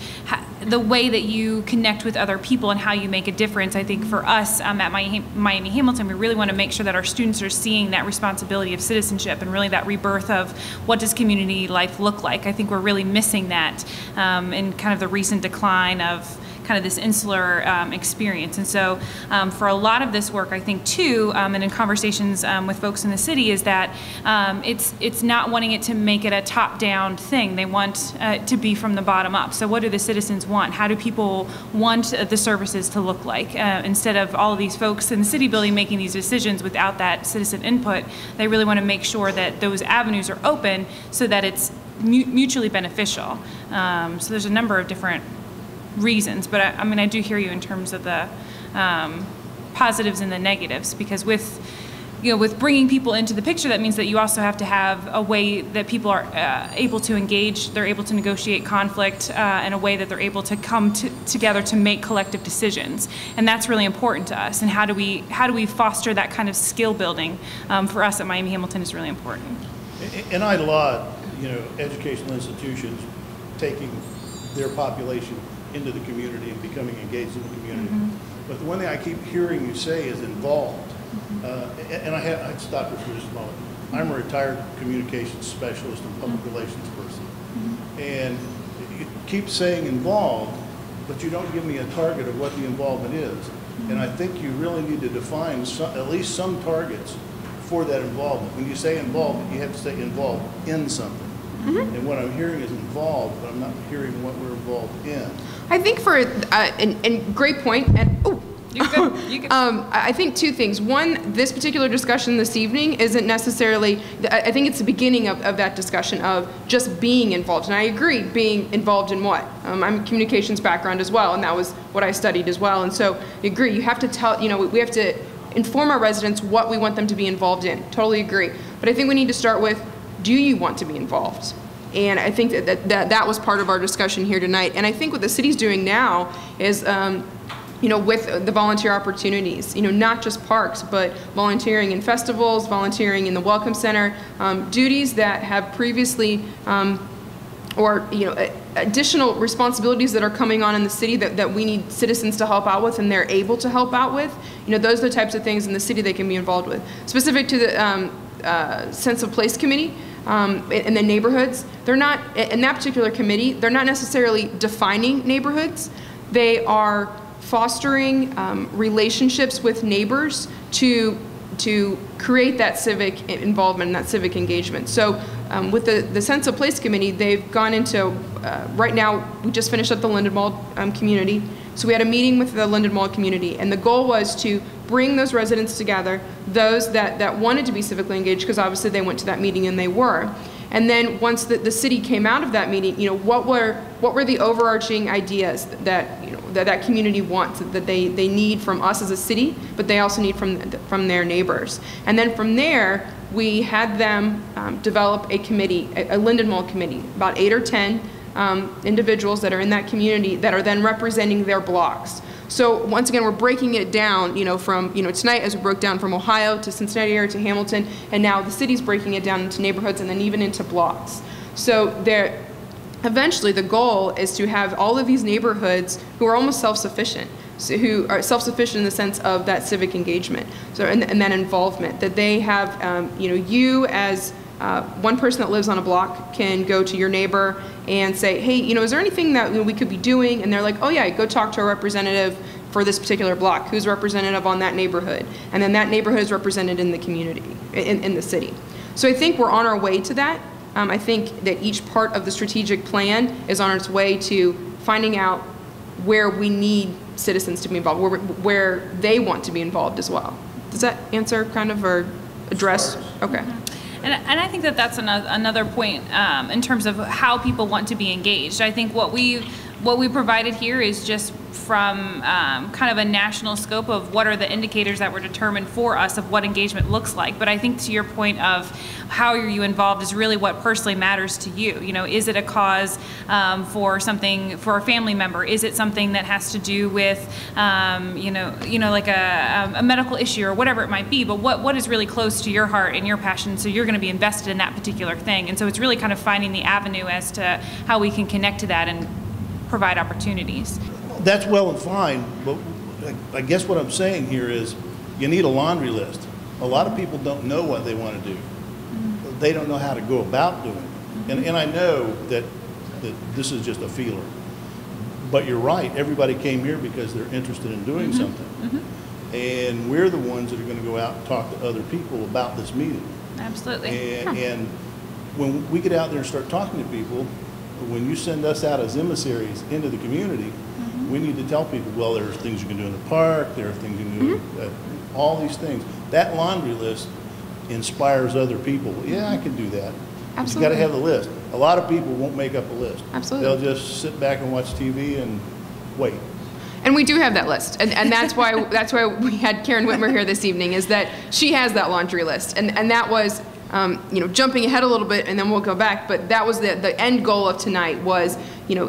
the way that you connect with other people and how you make a difference. I think for us at Miami Hamilton, we really want to make sure that our students are seeing that responsibility of citizenship and really that rebirth of what does community life look like. I think we're really missing that in kind of the recent decline of kind of this insular experience. And so for a lot of this work, I think too, and in conversations with folks in the city, is that it's not wanting it to make it a top-down thing. They want to be from the bottom up. So what do the citizens want? How do people want the services to look like? Instead of all of these folks in the city building making these decisions without that citizen input, they really want to make sure that those avenues are open so that it's mutually beneficial. So there's a number of different reasons. But I mean, I do hear you in terms of the positives and the negatives, because with bringing people into the picture, that means that you also have to have a way that people are able to engage, they're able to negotiate conflict in a way that they're able to come together to make collective decisions. And that's really important to us. And how do we foster that kind of skill building for us at Miami Hamilton is really important. And I laud, educational institutions taking their population into the community and becoming engaged in the community. But the one thing I keep hearing you say is involved. And I'd stop you for just a moment. I'm a retired communications specialist and public relations person. And you keep saying involved, but you don't give me a target of what the involvement is. And I think you really need to define at least some targets for that involvement. When you say involved, you have to say involved in something. And what I'm hearing is involved, but I'm not hearing what we're involved in. I think and great point. And You can. I think two things. One, this particular discussion this evening isn't necessarily, I think it's the beginning of that discussion of just being involved. And I agree, being involved in what? I'm a communications background as well, and that was what I studied as well. And so I agree, you have to tell, we have to inform our residents what we want them to be involved in. Totally agree. But I think we need to start with, do you want to be involved? And I think that was part of our discussion here tonight. And I think what the city's doing now is, with the volunteer opportunities, not just parks, but volunteering in festivals, volunteering in the Welcome Center, duties that have previously, additional responsibilities that are coming on in the city that we need citizens to help out with, and they're able to help out with. Those are the types of things in the city they can be involved with. Specific to the Sense of Place Committee, in the neighborhoods, they're not, in that particular committee, they're not necessarily defining neighborhoods. They are fostering relationships with neighbors to create that civic involvement and that civic engagement. So with the Sense of Place Committee, they've gone into, right now, we just finished up the Lindenwold community. So we had a meeting with the Lindenwold community, and the goal was to bring those residents together, those that wanted to be civically engaged, because obviously they went to that meeting and they were. And then once the city came out of that meeting, what were the overarching ideas that community wants, that they need from us as a city, but they also need from their neighbors. And then from there, we had them develop a committee, a Lindenwold committee, about 8 or 10 individuals that are in that community that are then representing their blocks. So once again, we're breaking it down, from, tonight as we broke down from Ohio to Cincinnati area to Hamilton, and now the city's breaking it down into neighborhoods and then even into blocks. So eventually the goal is to have all of these neighborhoods who are almost self-sufficient, so who are self-sufficient in the sense of that civic engagement, so and that involvement, that they have, you as one person that lives on a block can go to your neighbor and say, hey, is there anything that we could be doing? And they're like, oh yeah, go talk to a representative for this particular block, who's representative on that neighborhood. And then that neighborhood is represented in the community, in the city. So I think we're on our way to that. I think that each part of the strategic plan is on its way to finding out where we need citizens to be involved, where they want to be involved as well. Does that answer kind of, or address? Okay. And I think that's another point in terms of how people want to be engaged. I think what we provided here is just from kind of a national scope of what are the indicators that were determined for us of what engagement looks like. But I think to your point of how are you involved is really what personally matters to you. Is it a cause for something, for a family member? Is it something that has to do with, like a medical issue or whatever it might be? But what is really close to your heart and your passion? So you're going to be invested in that particular thing. And so it's really kind of finding the avenue as to how we can connect to that and provide opportunities. That's well and fine, but I guess what I'm saying here is you need a laundry list. A lot of people don't know what they want to do. They don't know how to go about doing it. And I know that this is just a feeler. But you're right, everybody came here because they're interested in doing something. And we're the ones that are going to go out and talk to other people about this meeting. Absolutely. And when we get out there and start talking to people, when you send us out as emissaries into the community, we need to tell people, well, there's things you can do in the park, there are things you can do, all these things. That laundry list inspires other people. Yeah, I can do that. Absolutely. You got to have the list. A lot of people won't make up a list. Absolutely. They'll just sit back and watch TV and wait. And we do have that list, and that's why we had Karen Whitmer here this evening, is that she has that laundry list, and that was, jumping ahead a little bit, and then we'll go back, but that was the end goal of tonight was,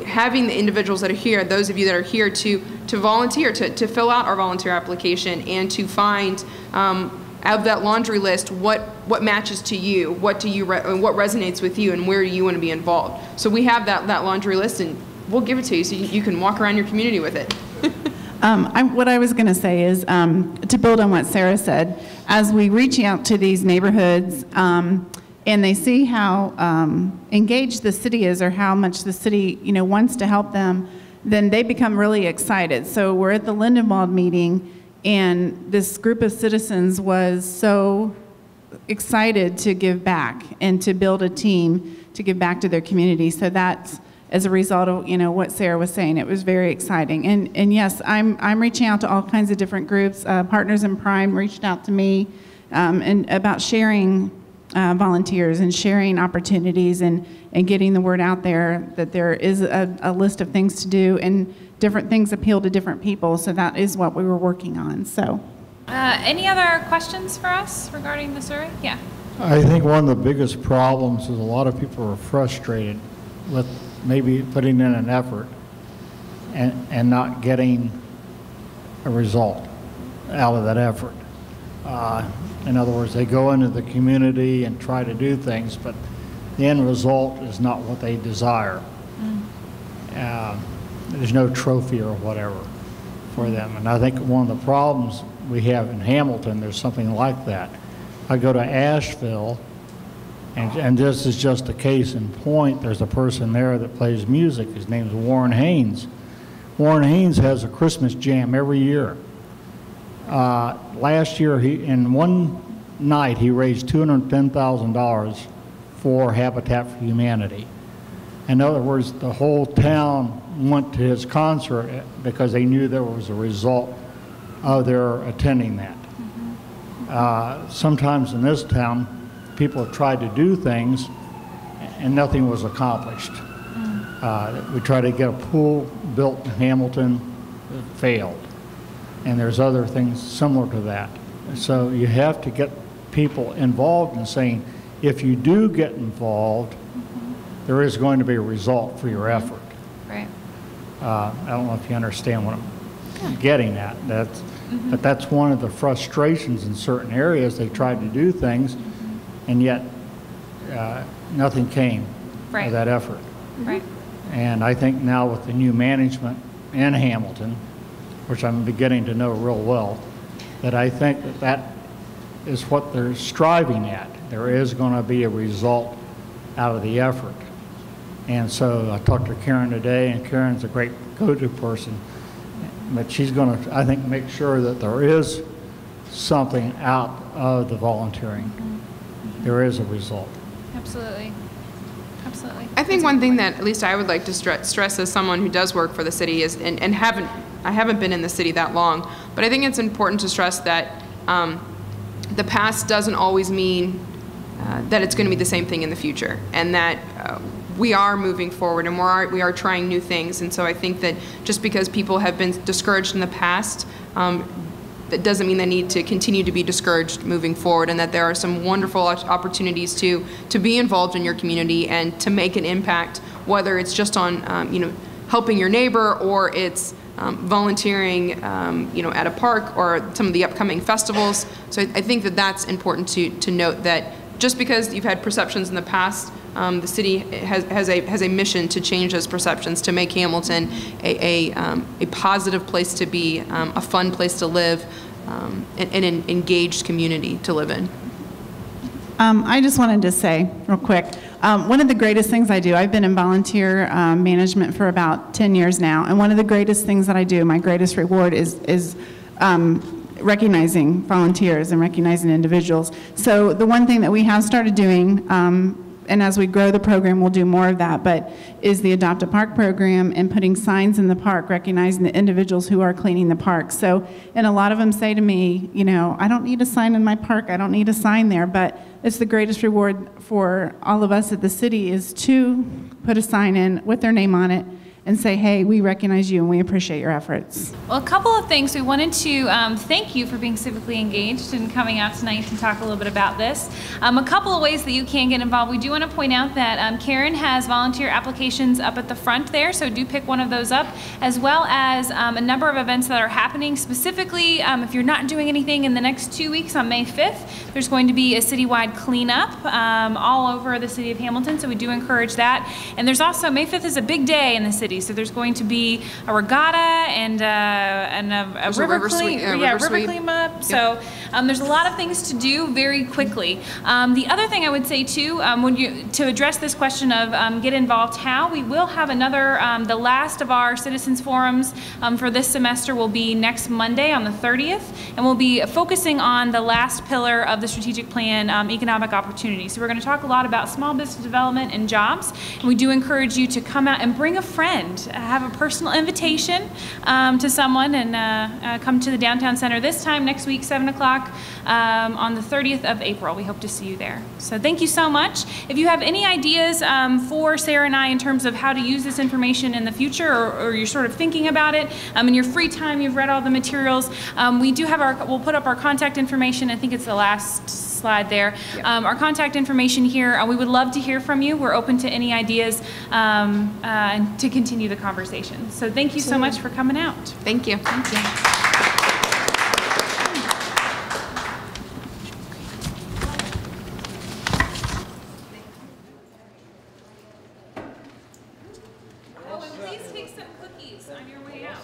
having the individuals that are here, those of you that are here to volunteer, to fill out our volunteer application, and to find out of that laundry list what matches to you, what resonates with you, and where you want to be involved. So we have that laundry list, and we'll give it to you so you can walk around your community with it. What I was going to say is, to build on what Sarah said, as we reach out to these neighborhoods and they see how engaged the city is, or how much the city wants to help them, then they become really excited. So we're at the Lindenwold meeting, and this group of citizens was so excited to give back and to build a team to give back to their community. So that's as a result of what Sarah was saying. It was very exciting. And yes, I'm reaching out to all kinds of different groups. Partners in Prime reached out to me and about sharing volunteers and sharing opportunities and getting the word out there that there is a list of things to do, and different things appeal to different people. So that is what we were working on. So, any other questions for us regarding the survey? Yeah. I think one of the biggest problems is a lot of people are frustrated with maybe putting in an effort and not getting a result out of that effort. In other words, they go into the community and try to do things, but the end result is not what they desire. There's no trophy or whatever for them. And I think one of the problems we have in Hamilton, there's something like that. I go to Asheville, and this is just a case in point. There's a person there that plays music. His name's Warren Haynes. Warren Haynes has a Christmas jam every year. Last year, in one night, he raised $210,000 for Habitat for Humanity. In other words, the whole town went to his concert because they knew there was a result of their attending that. Sometimes in this town, people have tried to do things and nothing was accomplished. We tried to get a pool built in Hamilton, it failed. And there's other things similar to that. So you have to get people involved in saying, if you do get involved, there is going to be a result for your effort. Right. I don't know if you understand what I'm getting at. But that's one of the frustrations in certain areas. They tried to do things, and yet nothing came of that effort. Right. And I think now with the new management in Hamilton, which I'm beginning to know real well, that I think that is what they're striving at. There is going to be a result out of the effort. And so I talked to Karen today, and Karen's a great go-to person, but she's going to, I think, make sure that there is something out of the volunteering. There is a result. Absolutely. Absolutely. I think one thing that at least I would like to stress as someone who does work for the city is, and I haven't been in the city that long, but I think it's important to stress that the past doesn't always mean that it's going to be the same thing in the future, and that we are moving forward and we are trying new things. And so I think that just because people have been discouraged in the past, that doesn't mean they need to continue to be discouraged moving forward, and that there are some wonderful opportunities to be involved in your community and to make an impact, whether it's just on helping your neighbor, or it's volunteering at a park, or some of the upcoming festivals. So I think that that's important to note, that just because you've had perceptions in the past, the city has a mission to change those perceptions, to make Hamilton a positive place to be, a fun place to live, and an engaged community to live in. I just wanted to say real quick, one of the greatest things I do, I've been in volunteer management for about 10 years now, and one of the greatest things that I do, my greatest reward is recognizing volunteers and recognizing individuals. So the one thing that we have started doing, and as we grow the program, we'll do more of that, but is the Adopt a Park program, and putting signs in the park recognizing the individuals who are cleaning the park. So, and a lot of them say to me, I don't need a sign in my park, I don't need a sign there, but it's the greatest reward for all of us at the city is to put a sign in with their name on it and say, hey, we recognize you and we appreciate your efforts. Well, a couple of things. We wanted to thank you for being civically engaged and coming out tonight to talk a little bit about this. A couple of ways that you can get involved. We do want to point out that Karen has volunteer applications up at the front there, so do pick one of those up, as well as a number of events that are happening. Specifically, if you're not doing anything in the next 2 weeks, on May 5th, there's going to be a citywide cleanup all over the city of Hamilton, so we do encourage that. And there's also, May 5th is a big day in the city, so there's going to be a regatta and a river cleanup. So there's a lot of things to do very quickly. The other thing I would say too, to address this question of get involved how, we will have another, the last of our citizens forums for this semester will be next Monday on the 30th, and we'll be focusing on the last pillar of the strategic plan, economic opportunity. So we're going to talk a lot about small business development and jobs, and we do encourage you to come out and bring a friend, have a personal invitation to someone, and come to the downtown center this time next week, 7 o'clock on the 30th of April. We hope to see you there. So thank you so much. If you have any ideas for Sarah and I in terms of how to use this information in the future, or you're sort of thinking about it, in your free time, you've read all the materials, we do have we'll put up our contact information. I think it's the last slide there. Our contact information here. We would love to hear from you. We're open to any ideas and to continue the conversation. So thank you so much for coming out. Thank you. Thank you. Please take some cookies on your way out.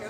Your